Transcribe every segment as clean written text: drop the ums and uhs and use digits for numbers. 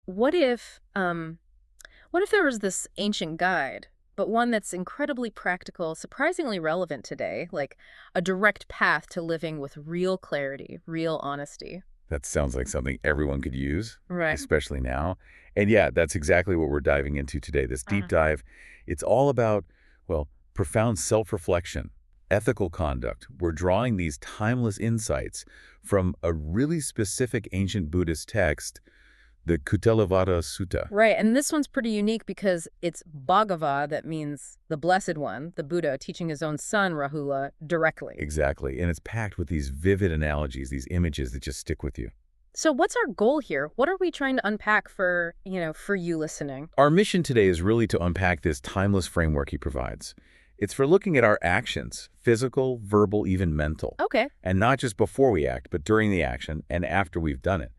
what if there was this ancient guide, but one that's incredibly practical, surprisingly relevant today, like a direct path to living with real clarity, real honesty? That sounds like something everyone could use, Right. especially now. And yeah, that's exactly what we're diving into today. This deep Uh, dive, it's all about, well, profound self-reflection, ethical conduct. We're drawing these timeless insights from a really specific ancient Buddhist text, the Cūḷarāhulovādasuttaṃ Sutta. Right, and this one's pretty unique because it's Bhagava, that means the Blessed One, the Buddha, teaching his own son, Rahula, directly. Exactly. And it's packed with these vivid analogies, these images that just stick with you. So what's our goal here? What are we trying to unpack for you listening? Our mission today is really to unpack this timeless framework he provides. It's for looking at our actions, physical, verbal, even mental. Okay. And not just before we act, but during the action and after we've done it.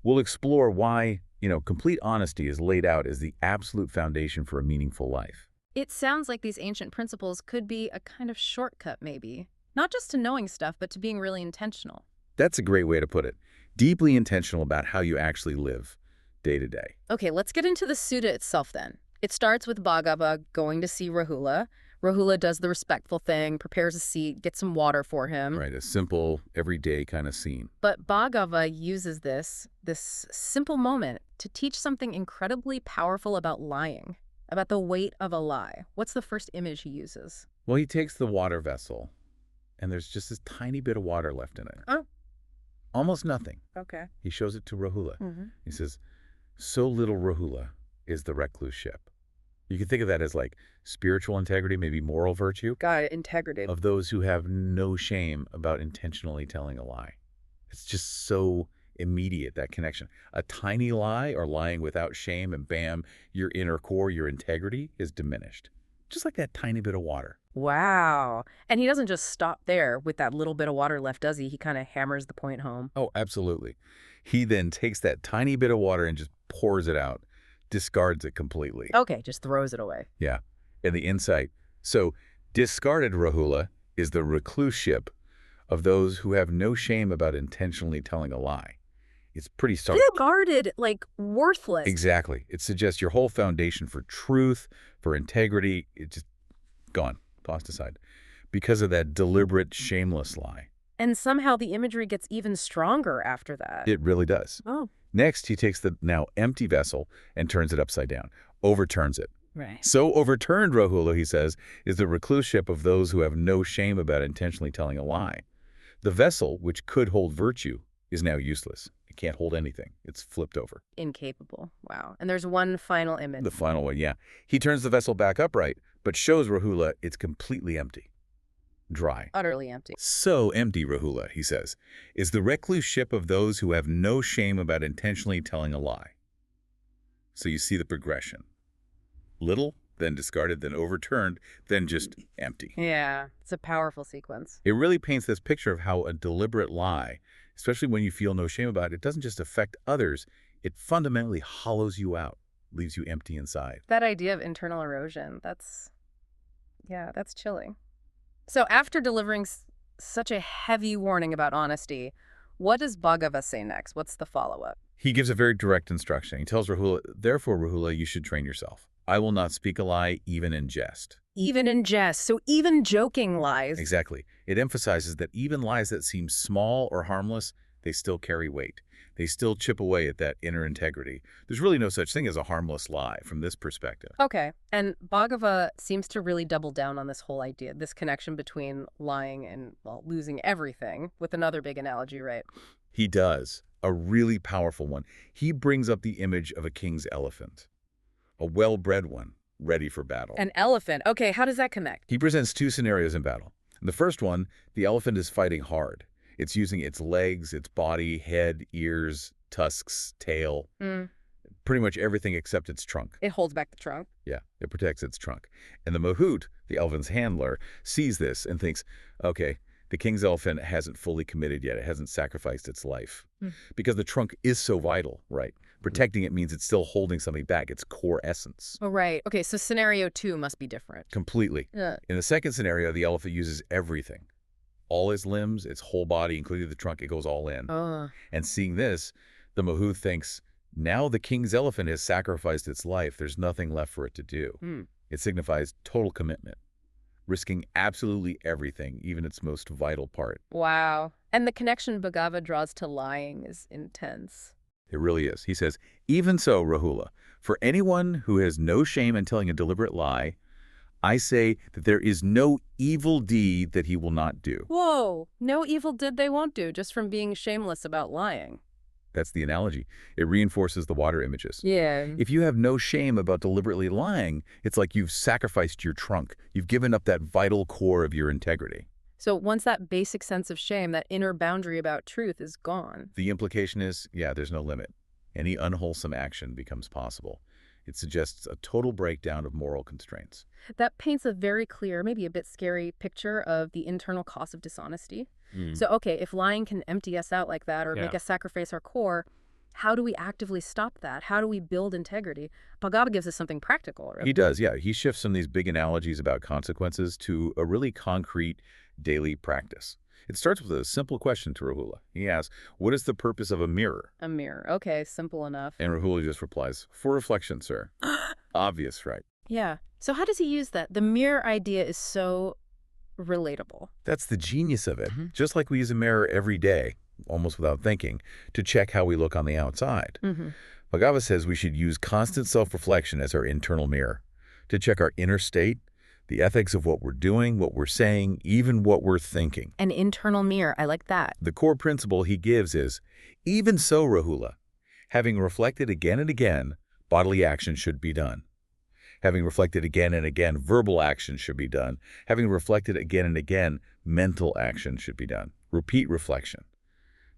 We'll explore why, complete honesty is laid out as the absolute foundation for a meaningful life. It sounds like these ancient principles could be a kind of shortcut, maybe. Not just to knowing stuff, but to being really intentional. That's a great way to put it. Deeply intentional about how you actually live day to day. Okay, let's get into the sutta itself then. It starts with Bhagava going to see Rahula. Rahula does the respectful thing, prepares a seat, gets some water for him. Right, a simple, everyday kind of scene. But Bhagava uses this simple moment to teach something incredibly powerful about lying, about the weight of a lie. What's the first image he uses? Well, he takes the water vessel, and there's just this tiny bit of water left in it. Oh. Almost nothing. Okay. He shows it to Rāhula. Mm-hmm. He says, so little Rāhula is the recluse ship. You can think of that as like spiritual integrity, maybe moral virtue, Got it. Integrity. of those who have no shame about intentionally telling a lie. It's just so immediate, that connection. A tiny lie or lying without shame, and bam, your inner core, your integrity is diminished. Just like that tiny bit of water. Wow. And he doesn't just stop there with that little bit of water left, does he? He kind of hammers the point home. Oh, absolutely. He then takes that tiny bit of water and just pours it out, discards it completely. Okay, just throws it away. Yeah. And the insight. So discarded Rāhula is the recluse ship of those who have no shame about intentionally telling a lie. It's pretty stark. Discarded, like worthless. Exactly. It suggests your whole foundation for truth, for integrity, it's just gone, tossed aside, because of that deliberate, shameless lie. And somehow the imagery gets even stronger after that. It really does. Oh. Next, he takes the now empty vessel and turns it upside down, overturns it. Right. So overturned, Rāhula, he says, is the recluse ship of those who have no shame about intentionally telling a lie. The vessel, which could hold virtue, is now useless. It can't hold anything. It's flipped over. Incapable. Wow. And there's one final image. The final one, yeah. He turns the vessel back upright, but shows Rāhula it's completely empty. Dry. Utterly empty. So empty, Rāhula, he says, is the recluse ship of those who have no shame about intentionally telling a lie. So you see the progression. Little, then discarded, then overturned, then just empty. Yeah, it's a powerful sequence. It really paints this picture of how a deliberate lie, especially when you feel no shame about it, doesn't just affect others, it fundamentally hollows you out, leaves you empty inside. That idea of internal erosion, that's chilling. So after delivering such a heavy warning about honesty, what does Bhagava say next? What's the follow-up? He gives a very direct instruction. He tells Rāhula, therefore, Rāhula, you should train yourself. I will not speak a lie, even in jest. Even in jest, so even joking lies. Exactly. It emphasizes that even lies that seem small or harmless, they still carry weight. They still chip away at that inner integrity. There's really no such thing as a harmless lie from this perspective. Okay. And Bhagava seems to really double down on this whole idea, this connection between lying and, well, losing everything, with another big analogy, right? He does. A really powerful one. He brings up the image of a king's elephant. A well-bred one, ready for battle. An elephant. Okay, how does that connect? He presents two scenarios in battle. In the first one, the elephant is fighting hard. It's using its legs, its body, head, ears, tusks, tail, pretty much everything except its trunk. It holds back the trunk. Yeah, it protects its trunk. And the mahout, the elephant's handler, sees this and thinks, okay, the king's elephant hasn't fully committed yet. It hasn't sacrificed its life. Because the trunk is so vital, right? Protecting it means it's still holding something back, its core essence. Oh, right. Okay, so scenario 2 must be different. Completely. In the second scenario, the elephant uses everything. All its limbs, its whole body, including the trunk, it goes all in. And seeing this, the mahout thinks, Now the king's elephant has sacrificed its life. There's nothing left for it to do. It signifies total commitment, risking absolutely everything, even its most vital part. Wow. And the connection Bhagava draws to lying is intense. It really is. He says, even so, Rāhula, for anyone who has no shame in telling a deliberate lie, I say that there is no evil deed that he will not do. Whoa, no evil deed they won't do just from being shameless about lying. That's the analogy. It reinforces the water images. Yeah. If you have no shame about deliberately lying, it's like you've sacrificed your trunk. You've given up that vital core of your integrity. So once that basic sense of shame, that inner boundary about truth is gone. The implication is, yeah, there's no limit. Any unwholesome action becomes possible. It suggests a total breakdown of moral constraints. That paints a very clear, maybe a bit scary picture of the internal cost of dishonesty. So, okay, if lying can empty us out like that or make us sacrifice our core, how do we actively stop that? How do we build integrity? Bhagavad gives us something practical. Right? He does, yeah. He shifts from these big analogies about consequences to a really concrete daily practice. It starts with a simple question to Rāhula. He asks, what is the purpose of a mirror? A mirror. Okay, simple enough. And Rāhula just replies, for reflection, sir. Obvious, right? Yeah. So how does he use that? The mirror idea is so relatable. That's the genius of it. Just like we use a mirror every day, almost without thinking, to check how we look on the outside. Bhagavad says we should use constant self-reflection as our internal mirror to check our inner state, the ethics of what we're doing, what we're saying, even what we're thinking. An internal mirror. I like that. The core principle he gives is, even so, Rāhula, having reflected again and again, bodily action should be done. Having reflected again and again, verbal action should be done. Having reflected again and again, mental action should be done. Repeat reflection.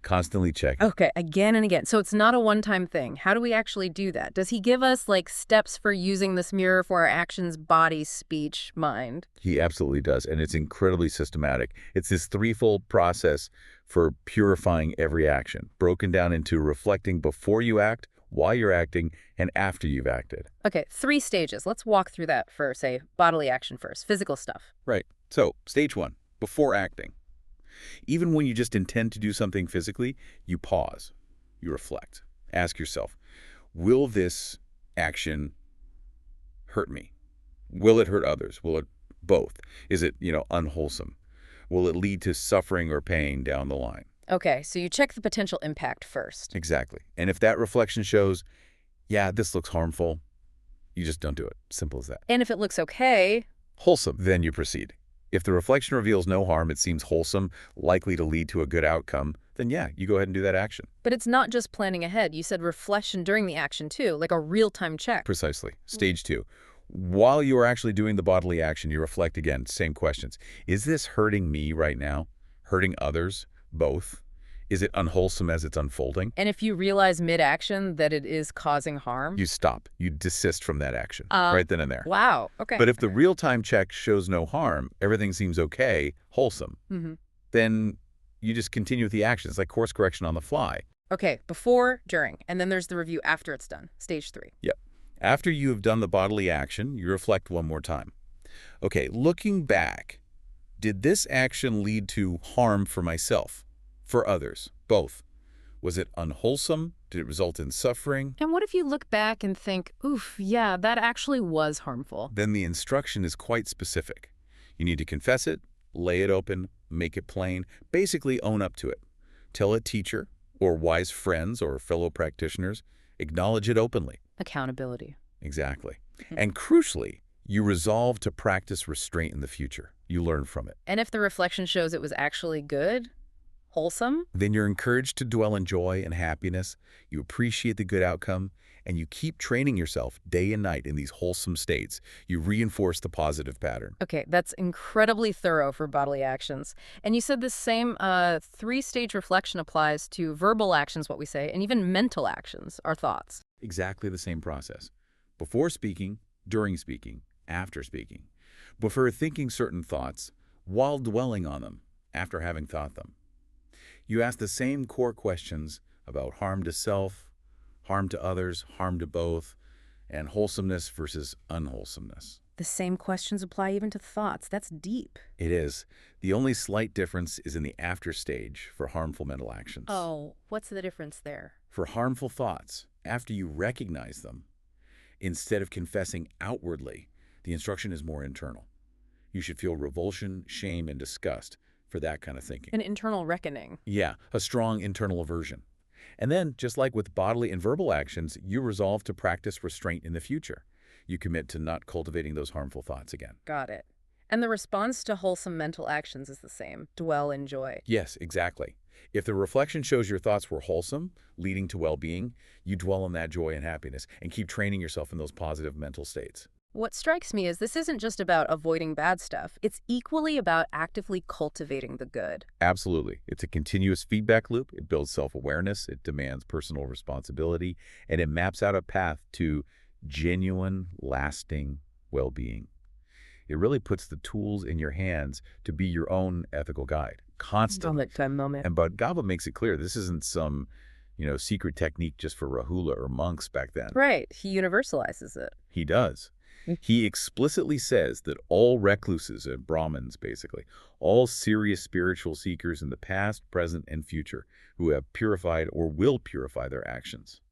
Constantly check. Okay, again and again. So it's not a one-time thing. How do we actually do that? Does he give us like steps for using this mirror for our actions, body, speech, mind? He absolutely does, and it's incredibly systematic. It's this threefold process for purifying every action, broken down into reflecting before you act, while you're acting, and after you've acted. Okay, 3 stages. Let's walk through that for, say, bodily action first, physical stuff. Right. So, stage 1, before acting. Even when you just intend to do something physically, you pause, you reflect. Ask yourself, will this action hurt me? Will it hurt others? Will it both? Is it, unwholesome? Will it lead to suffering or pain down the line? Okay, so you check the potential impact first. Exactly. And if that reflection shows, yeah, this looks harmful, you just don't do it. Simple as that. And if it looks okay, wholesome, then you proceed. If the reflection reveals no harm, it seems wholesome, likely to lead to a good outcome, then yeah, you go ahead and do that action. But it's not just planning ahead. You said reflection during the action too, like a real-time check. Precisely. Stage 2. While you are actually doing the bodily action, you reflect again, same questions. Is this hurting me right now? Hurting others? Both? Is it unwholesome as it's unfolding? And if you realize mid-action that it is causing harm? You stop. You desist from that action, right then and there. Wow, okay. But if the real-time check shows no harm, everything seems okay, wholesome, then you just continue with the action. It's like course correction on the fly. Okay, before, during, and then there's the review after it's done, stage 3. Yep. After you have done the bodily action, you reflect one more time. Okay, looking back, did this action lead to harm for myself, for others, both? Was it unwholesome? Did it result in suffering? And what if you look back and think, oof, yeah, that actually was harmful? Then the instruction is quite specific. You need to confess it, lay it open, make it plain, basically own up to it. Tell a teacher or wise friends or fellow practitioners, acknowledge it openly. Accountability. Exactly. And crucially, you resolve to practice restraint in the future. You learn from it. And if the reflection shows it was actually good, wholesome? Then you're encouraged to dwell in joy and happiness. You appreciate the good outcome, and you keep training yourself day and night in these wholesome states. You reinforce the positive pattern. Okay, that's incredibly thorough for bodily actions. And you said this same 3-stage reflection applies to verbal actions, what we say, and even mental actions, our thoughts. Exactly the same process. Before speaking, during speaking, after speaking. Before thinking certain thoughts, while dwelling on them, after having thought them. You ask the same core questions about harm to self, harm to others, harm to both, and wholesomeness versus unwholesomeness. The same questions apply even to thoughts. That's deep. It is. The only slight difference is in the after stage for harmful mental actions. Oh, what's the difference there? For harmful thoughts, after you recognize them, instead of confessing outwardly, the instruction is more internal. You should feel revulsion, shame, and disgust for that kind of thinking. An internal reckoning. Yeah, a strong internal aversion. And then, just like with bodily and verbal actions, you resolve to practice restraint in the future. You commit to not cultivating those harmful thoughts again. Got it. And the response to wholesome mental actions is the same. Dwell in joy. Yes, exactly. If the reflection shows your thoughts were wholesome, leading to well-being, you dwell in that joy and happiness and keep training yourself in those positive mental states. What strikes me is this isn't just about avoiding bad stuff. It's equally about actively cultivating the good. Absolutely. It's a continuous feedback loop. It builds self-awareness, it demands personal responsibility, and it maps out a path to genuine, lasting well-being. It really puts the tools in your hands to be your own ethical guide, constantly. And Bhagavad makes it clear this isn't some, secret technique just for Rāhula or monks back then. Right. He universalizes it. He does. He explicitly says that all recluses, Brahmins basically, all serious spiritual seekers in the past, present, and future who have purified or will purify their actions,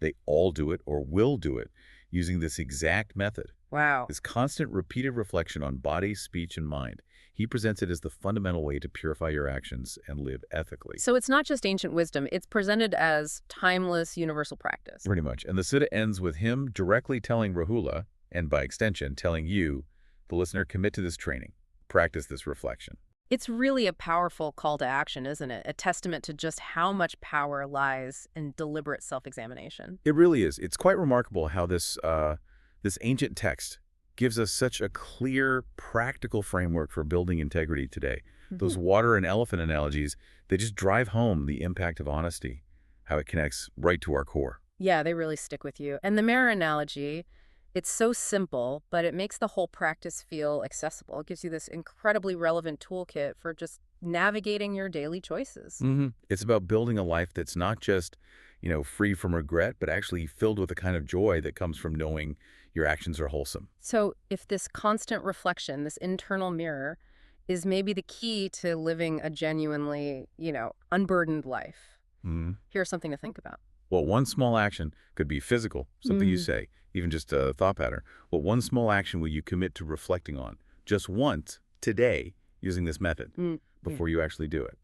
they all do it or will do it using this exact method. Wow. This constant repeated reflection on body, speech, and mind. He presents it as the fundamental way to purify your actions and live ethically. So it's not just ancient wisdom. It's presented as timeless, universal practice. Pretty much. And the sutta ends with him directly telling Rāhula, and by extension, telling you, the listener, commit to this training. Practice this reflection. It's really a powerful call to action, isn't it? A testament to just how much power lies in deliberate self-examination. It really is. It's quite remarkable how this ancient text gives us such a clear, practical framework for building integrity today. Those water and elephant analogies, they just drive home the impact of honesty, how it connects right to our core. Yeah, they really stick with you. And the mirror analogy, it's so simple, but it makes the whole practice feel accessible. It gives you this incredibly relevant toolkit for just navigating your daily choices. It's about building a life that's not just, free from regret, but actually filled with the kind of joy that comes from knowing your actions are wholesome. So if this constant reflection, this internal mirror, is maybe the key to living a genuinely, unburdened life, here's something to think about. Well, one small action could be physical, something you say, even just a thought pattern. What one small action will you commit to reflecting on just once today using this method before you actually do it?